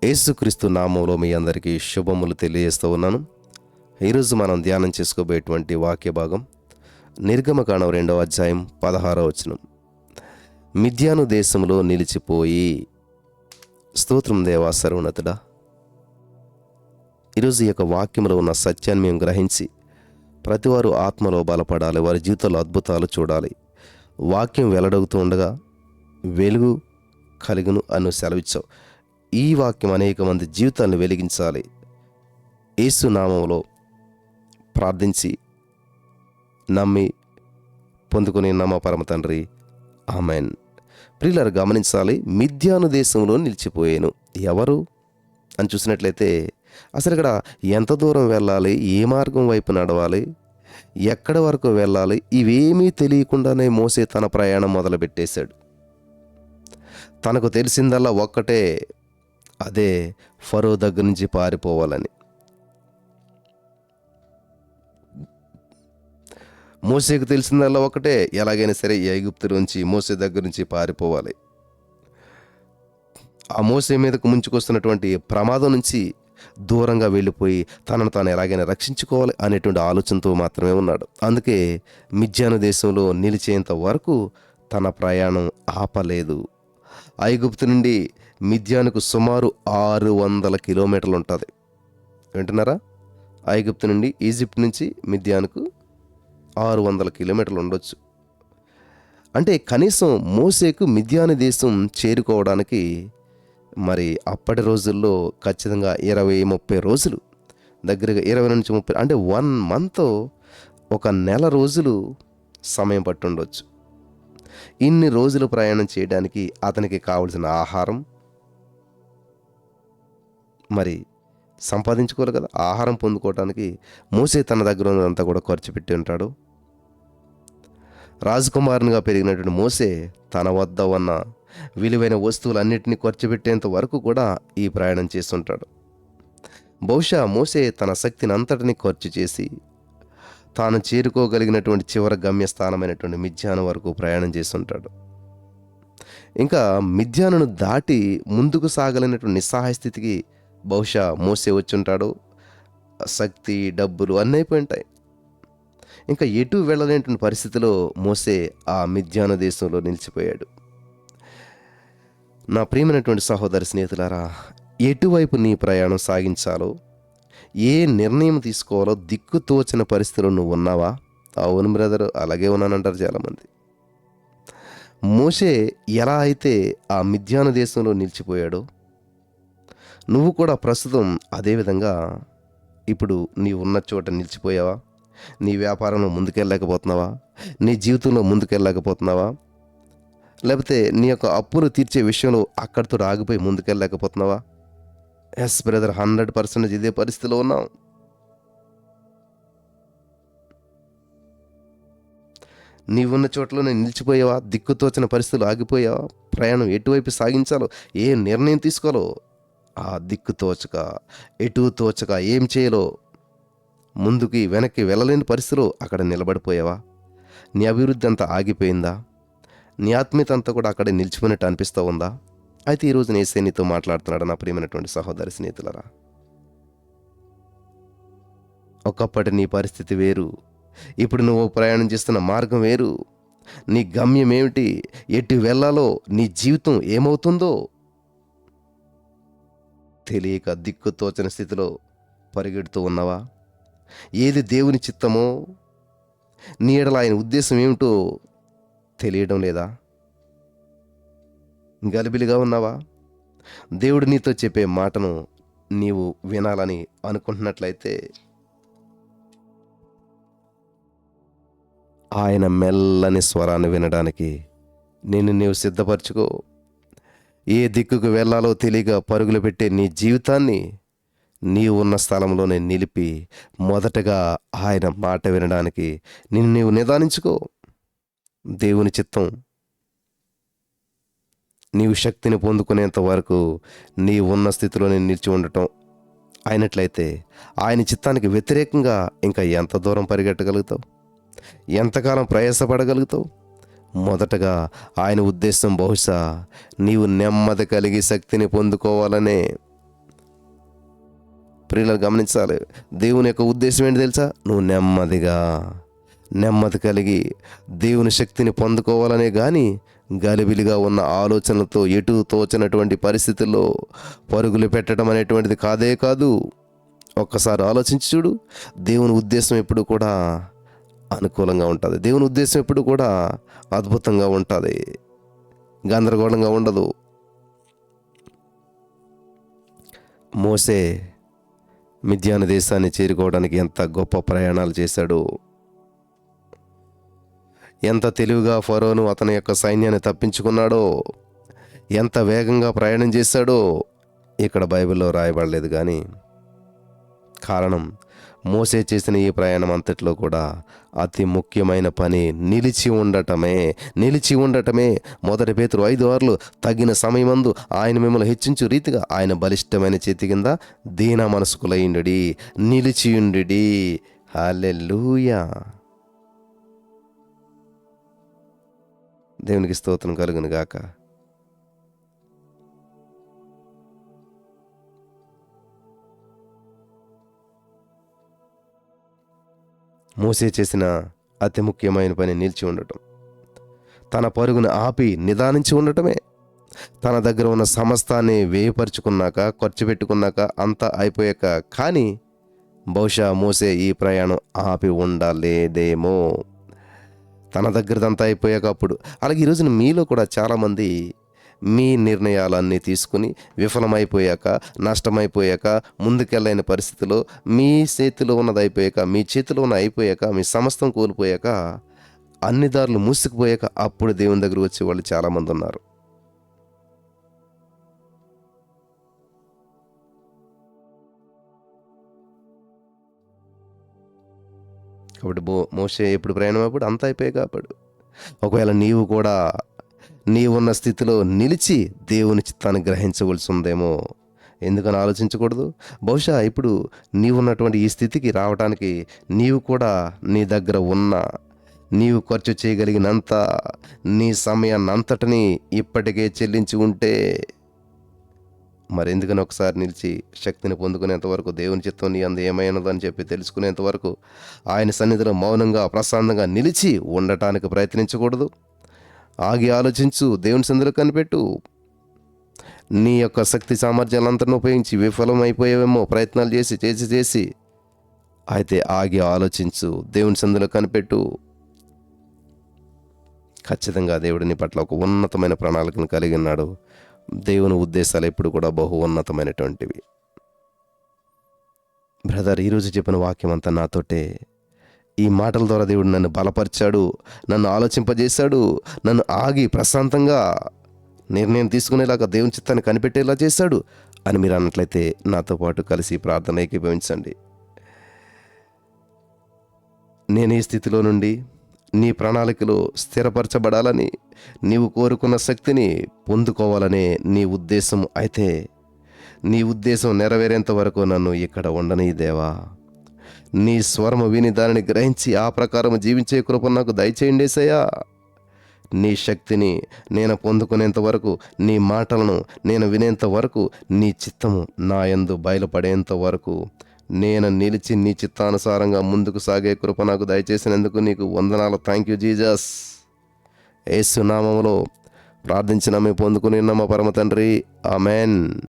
యేసుక్రీస్తు నామంలో మీ అందరికీ శుభములు తెలియజేస్తూ ఉన్నాను. ఈరోజు మనం ధ్యానం చేసుకోబోయేటువంటి వాక్య భాగం నిర్గమకాండం 2వ అధ్యాయం 16వ వచనం. మిద్యాను దేశంలో నిలిచిపోయి. స్తోత్రం దేవా సర్వోన్నతుడా. ఈరోజు ఈ యొక్క వాక్యంలో ఉన్న సత్యాన్ని మేము గ్రహించి ప్రతివారు ఆత్మలో బలపడాలి, వారి జీవితంలో అద్భుతాలు చూడాలి. వాక్యం వెల్లడవుతూ ఉండగా వెలుగు కలుగును అని సెలవిచ్చావు. ఈ వాక్యం అనేక మంది జీవితాలను వెలిగించాలి. యేసు నామములో ప్రార్థించి నమ్మి పొందుకుని నమ్మ పరమ తండ్రి, ఆమెన్. ప్రియులారా, గమనించాలి, మిద్యాను దేశంలో నిలిచిపోయాను. ఎవరు అని చూసినట్లయితే అసలు ఇక్కడ ఎంత దూరం వెళ్ళాలి, ఏ మార్గం వైపు నడవాలి, ఎక్కడి వరకు వెళ్ళాలి, ఇవేమీ తెలియకుండానే మోసే తన ప్రయాణం మొదలుపెట్టేశాడు. తనకు తెలిసిందల్లా ఒక్కటే, అదే ఫరో దగ్గర నుంచి పారిపోవాలని. మోసేకు తెలిసిందల్లా ఒకటే, ఎలాగైనా సరే ఐగుప్తు నుంచి మోసే దగ్గర నుంచి పారిపోవాలి. ఆ మోసే మీదకు ముంచుకొస్తున్నటువంటి ప్రమాదం నుంచి దూరంగా వెళ్ళిపోయి తనను తాను ఎలాగైనా రక్షించుకోవాలి అనేటువంటి ఆలోచనతో మాత్రమే ఉన్నాడు. అందుకే మిద్యాను దేశంలో నిలిచేంత వరకు తన ప్రయాణం ఆపలేదు. ఐగుప్తు నుండి మిద్యానుకు సుమారు 600 కిలోమీటర్లు ఉంటుంది. వింటున్నారా? ఐగుప్తు నుండి, ఈజిప్ట్ నుంచి మిద్యానుకు 600 కిలోమీటర్లు ఉండొచ్చు. అంటే కనీసం మోసేకు మిద్యాను దేశం చేరుకోవడానికి మరి అప్పటి రోజుల్లో ఖచ్చితంగా 20-30 రోజులు, దగ్గరగా 20 నుంచి 30, అంటే 1 మంత్, 1 నెల రోజులు సమయం పట్టుండొచ్చు. ఇన్ని రోజులు ప్రయాణం చేయడానికి అతనికి కావలసిన ఆహారం మరి సంపాదించుకోవాలి కదా. ఆహారం పొందుకోవడానికి మోసే తన దగ్గర ఉన్నదంతా కూడా ఖర్చు పెట్టి ఉంటాడు. రాజకుమారునిగా పెరిగినటువంటి మోసే తన వద్ద ఉన్న విలువైన వస్తువులన్నింటినీ ఖర్చు పెట్టేంత వరకు కూడా ఈ ప్రయాణం చేస్తుంటాడు. బహుశా మోసే తన శక్తిని అంతటినీ ఖర్చు చేసి తాను చేరుకోగలిగినటువంటి చివరి గమ్యస్థానమైనటువంటి మిద్యాను వరకు ప్రయాణం చేస్తుంటాడు. ఇంకా మిద్యానును దాటి ముందుకు సాగలేనటువంటి నిస్సహాయ స్థితికి బహుశా మోసే వచ్చుంటాడు. శక్తి, డబ్బులు అన్నీ అయిపోయి ఉంటాయి. ఇంకా ఎటు వెళ్ళలేనటువంటి పరిస్థితిలో మోసే ఆ మిద్యాను దేశంలో నిలిచిపోయాడు. నా ప్రియమైనటువంటి సహోదరి స్నేహితులారా, ఎటువైపు నీ ప్రయాణం సాగించాలో, ఏ నిర్ణయం తీసుకోవాలో దిక్కుతోచిన పరిస్థితిలో నువ్వు ఉన్నావా? అవును బ్రదర్, అలాగే ఉన్నానంటారు చాలామంది. మోసే ఎలా అయితే ఆ మిద్యాను దేశంలో నిలిచిపోయాడో, నువ్వు కూడా ప్రస్తుతం అదేవిధంగా ఇప్పుడు నీ ఉన్న చోట నిలిచిపోయావా? నీ వ్యాపారంలో ముందుకెళ్ళలేకపోతున్నావా? నీ జీవితంలో ముందుకెళ్ళలేకపోతున్నావా? లేకపోతే నీ యొక్క అప్పులు తీర్చే విషయంలో అక్కడితో ఆగిపోయి ముందుకెళ్ళలేకపోతున్నావా? ఎస్ బ్రదర్, 100% ఇదే పరిస్థితిలో ఉన్నాం. నీవున్న చోట్లోనే నిలిచిపోయావా? దిక్కుతోచిన పరిస్థితులు ఆగిపోయావా? ప్రయాణం ఎటువైపు సాగించాలో, ఏ నిర్ణయం తీసుకోవాలో ఆ దిక్కు తోచక, ఎటు తోచక, ఏం చేయాలో, ముందుకి వెనక్కి వెళ్ళలేని పరిస్థితిలో అక్కడ నిలబడిపోయావా? నీ అభివృద్ధి అంతా ఆగిపోయిందా? నీ ఆత్మీయత అంతా కూడా అక్కడే నిలిచిపోయినట్టు అనిపిస్తూ ఉందా? అయితే ఈరోజు నేసే నీతో మాట్లాడుతున్నాడు నా ప్రియమైనటువంటి సహోదరి స్నేహితులరా. ఒకప్పటి నీ పరిస్థితి వేరు, ఇప్పుడు నువ్వు ప్రయాణం చేస్తున్న మార్గం వేరు. నీ గమ్యం ఏమిటి, ఎటు వెళ్ళాలో, నీ జీవితం ఏమవుతుందో తెలియక దిక్కుతోచని స్థితిలో పరిగెడుతూ ఉన్నావా? ఏది దేవుని చిత్తమో, నీ ఎడల ఆయన ఉద్దేశం ఏమిటో తెలియడం లేదా? గలిబిలిగా ఉన్నావా? దేవుడు నీతో చెప్పే మాటను నీవు వినాలని అనుకుంటున్నట్లయితే ఆయన మెల్లని స్వరాన్ని వినడానికి నీవు సిద్ధపరచుకో. ఏ దిక్కుకు వెళ్ళాలో తెలియక పరుగులు పెట్టే నీ జీవితాన్ని నీవు ఉన్న స్థలంలోనే నిలిపి మొదటగా ఆయన మాట వినడానికి నీవు నిదానించుకో. దేవుని చిత్తం నీవు శక్తిని పొందుకునేంత వరకు నీ ఉన్న స్థితిలోనే నిలిచి ఉండటం అయినట్లయితే ఆయన చిత్తానికి వ్యతిరేకంగా ఇంకా ఎంత దూరం పరిగెట్టగలుగుతావు? ఎంతకాలం ప్రయాసపడగలుగుతావు? మొదటగా ఆయన ఉద్దేశం బహుశా నీవు నెమ్మది కలిగి శక్తిని పొందుకోవాలనే. ప్రియులను గమనించాలి. దేవుని యొక్క ఉద్దేశం ఏంటి తెలుసా? నువ్వు నెమ్మది కలిగి దేవుని శక్తిని పొందుకోవాలనే కానీ గలిబిలిగా ఉన్న ఆలోచనలతో ఎటు తోచనటువంటి పరిస్థితుల్లో పరుగులు పెట్టడం అనేటువంటిది కాదు. ఒక్కసారి ఆలోచించి చూడు. దేవుని ఉద్దేశం ఎప్పుడు కూడా అనుకూలంగా ఉంటుంది. దేవుని ఉద్దేశం ఎప్పుడు కూడా అద్భుతంగా ఉంటుంది, గందరగోళంగా ఉండదు. మోసే మిద్యాను దేశాన్ని చేరుకోవడానికి ఎంత గొప్ప ప్రయాణాలు చేశాడు. ఎంత తెలివిగా ఫరోను అతని యొక్క సైన్యాన్ని తప్పించుకున్నాడో, ఎంత వేగంగా ప్రయాణం చేశాడో ఇక్కడ బైబిల్లో రాయబడలేదు. కానీ కారణం, మోసే చేసిన ఈ ప్రయాణం అంతట్లో కూడా అతి ముఖ్యమైన పని నిలిచి ఉండటమే. 1 పేతురు 5:6 తగిన సమయమందు ఆయన మిమ్మల్ని హెచ్చించు రీతిగా ఆయన బలిష్టమైన చేతి కింద దీన మనసుకులయుండుడి, నిలిచియుండుడి. హల్లెలూయా. దేవునికి స్తోత్రం కలుగును గాక. మోసే చేసిన అతి ముఖ్యమైన పని నిలిచి ఉండటం, తన పరుగును ఆపి నిదానించి ఉండటమే. తన దగ్గర ఉన్న సమస్తాన్ని వేయపరుచుకున్నాక, ఖర్చు పెట్టుకున్నాక, అంతా అయిపోయాక, కానీ బహుశా మోసే ఈ ప్రయాణం ఆపి ఉండలేదేమో, తన దగ్గరదంతా అయిపోయాక. అప్పుడు అలాగే ఈరోజున మీలో కూడా చాలామంది మీ నిర్ణయాలన్నీ తీసుకుని విఫలమైపోయాక, నష్టమైపోయాక, ముందుకెళ్ళైన పరిస్థితిలో, మీ చేతిలో ఉన్నది అయిపోయాక, మీ చేతిలో ఉన్న అయిపోయాక, మీ సమస్తం కోల్పోయాక, అన్ని దారులు మూసుకుపోయాక అప్పుడు దేవుని దగ్గర వచ్చే వాళ్ళు చాలామంది ఉన్నారు. కాబట్టి మోసే ఎప్పుడు ప్రయాణం అప్పుడు అంత అయిపోయాక అప్పుడు. ఒకవేళ నీవు కూడా నీవున్న స్థితిలో నిలిచి దేవుని చిత్తాన్ని గ్రహించవలసి ఉందేమో, ఎందుకని ఆలోచించకూడదు? బహుశా ఇప్పుడు నీవున్నటువంటి ఈ స్థితికి రావడానికి నీవు కూడా నీ దగ్గర ఉన్న, నీవు ఖర్చు చేయగలిగినంత, నీ సమయాన్ని అంతటినీ ఇప్పటికే చెల్లించి ఉంటే మరెందుకని ఒకసారి నిలిచి శక్తిని పొందుకునేంత వరకు, దేవుని చిత్తం నీ అందు ఏమైనదని చెప్పి తెలుసుకునేంత వరకు ఆయన సన్నిధిలో మౌనంగా ప్రశాంతంగా నిలిచి ఉండటానికి ప్రయత్నించకూడదు? ఆగి ఆలోచించు, దేవుని సన్నిధిలో కనిపెట్టు. నీ యొక్క శక్తి సామర్థ్యాలంతను ఉపయోగించి విఫలమైపోయేవేమో ప్రయత్నాలు చేసి అయితే ఆగి ఆలోచించు, దేవుని సన్నిధిలో కనిపెట్టు. ఖచ్చితంగా దేవుడు నీ పట్ల ఒక ఉన్నతమైన ప్రణాళికను కలిగి ఉన్నాడు. దేవుని ఉద్దేశాలు ఎప్పుడు కూడా బహు ఉన్నతమైనటువంటివి. బ్రదర్, ఈరోజు చెప్పిన వాక్యం అంతా నాతోటే. ఈ మాటల ద్వారా దేవుడు నన్ను బలపరిచాడు, నన్ను ఆలోచింపజేశాడు, నన్ను ఆగి ప్రశాంతంగా నిర్ణయం తీసుకునేలాగా దేవుని చిత్తాన్ని కనిపెట్టేలా చేశాడు అని మీరు అన్నట్లయితే నాతో పాటు కలిసి ప్రార్థన ఏకీభవించండి. నేను ఈ స్థితిలో నుండి నీ ప్రణాళికలో స్థిరపరచబడాలని, నీవు కోరుకున్న శక్తిని పొందుకోవాలనే నీ ఉద్దేశం అయితే, నీ ఉద్దేశం నెరవేరేంత వరకు నన్ను ఇక్కడ ఉండని దేవా. నీ స్వరము విని దానిని గ్రహించి ఆ ప్రకారం జీవించే కృప నాకు దయచేయండి యేసయ్యా. నీ శక్తిని నేను పొందుకునేంత వరకు, నీ మాటలను నేను వినేంత వరకు, నీ చిత్తము నా యందు బయలుపడేంత వరకు నేను నిలిచి నీ చిత్తానుసారంగా ముందుకు సాగే కృప నాకు దయచేసినందుకు నీకు వందనాలు. Thank you Jesus. యేసు నామములో ప్రార్థించిన మేము పొందుకుని మా పరమ తండ్రి, ఆమెన్.